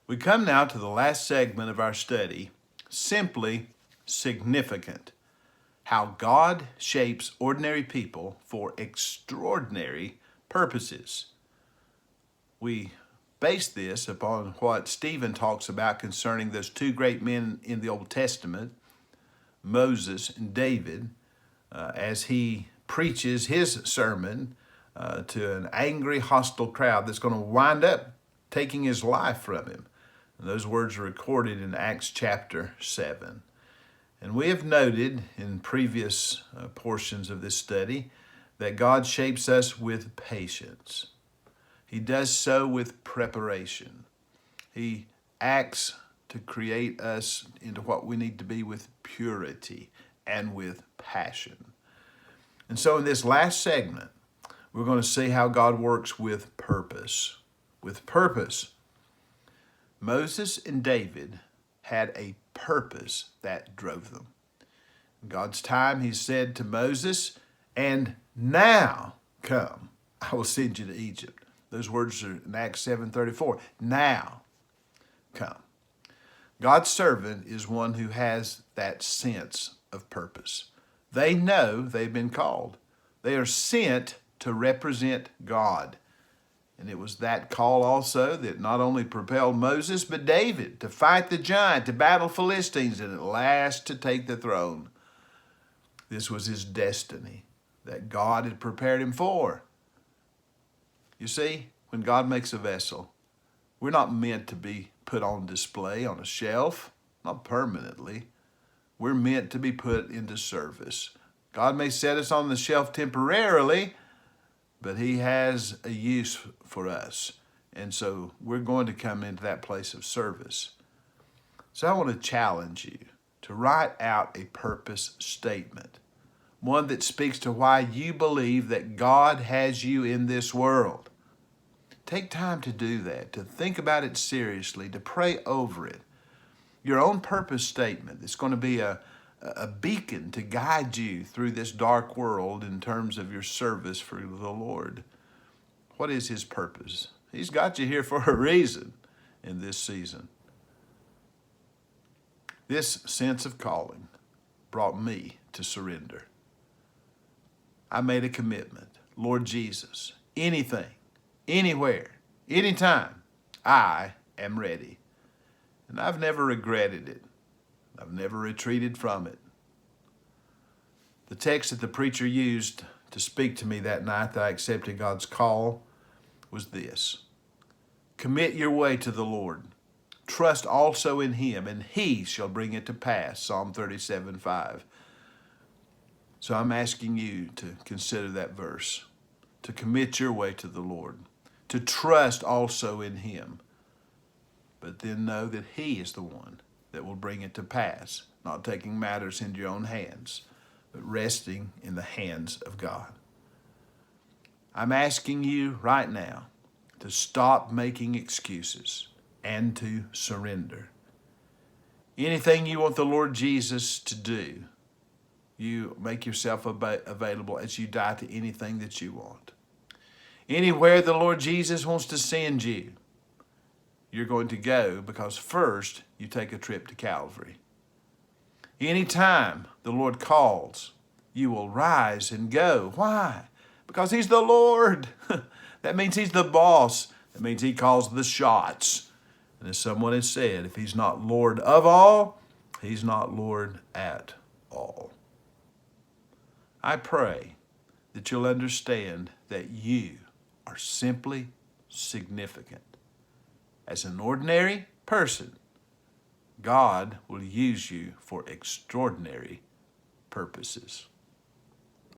We come now to the last segment of our study, simply significant. How God shapes ordinary people for extraordinary purposes. We base this upon what Stephen talks about concerning those two great men in the Old Testament, Moses and David, as he preaches his sermon to an angry, hostile crowd that's going to wind up taking his life from him. And those words are recorded in Acts chapter 7. And we have noted in previous portions of this study that God shapes us with patience. He does so with preparation. He acts to create us into what we need to be with purity and with passion. And so in this last segment, we're going to see how God works with purpose. With purpose. Moses and David had a purpose that drove them. In God's time, he said to Moses, "And now come, I will send you to Egypt." Those words are in Acts 7:34. Now come. God's servant is one who has that sense of purpose. They know they've been called. They are sent to represent God. And it was that call also that not only propelled Moses, but David to fight the giant, to battle Philistines, and at last to take the throne. This was his destiny that God had prepared him for. You see, when God makes a vessel, we're not meant to be put on display on a shelf, not permanently. We're meant to be put into service. God may set us on the shelf temporarily, but he has a use for us. And so we're going to come into that place of service. So I want to challenge you to write out a purpose statement, one that speaks to why you believe that God has you in this world. Take time to do that, to think about it seriously, to pray over it. Your own purpose statement is going to be a beacon to guide you through this dark world in terms of your service for the Lord. What is his purpose? He's got you here for a reason in this season. This sense of calling brought me to surrender. I made a commitment. Lord Jesus, anything, anywhere, anytime, I am ready. And I've never regretted it. I've never retreated from it. The text that the preacher used to speak to me that night that I accepted God's call was this: commit your way to the Lord. Trust also in him, and he shall bring it to pass. Psalm 37:5. So I'm asking you to consider that verse, to commit your way to the Lord, to trust also in him, but then know that he is the one that will bring it to pass, not taking matters into your own hands, but resting in the hands of God. I'm asking you right now to stop making excuses and to surrender. Anything you want the Lord Jesus to do, you make yourself available as you die to anything that you want. Anywhere the Lord Jesus wants to send you, you're going to go, because first you take a trip to Calvary. Anytime the Lord calls, you will rise and go. Why? Because he's the Lord. That means he's the boss. That means he calls the shots. And as someone has said, if he's not Lord of all, he's not Lord at all. I pray that you'll understand that you are simply significant. As an ordinary person, God will use you for extraordinary purposes.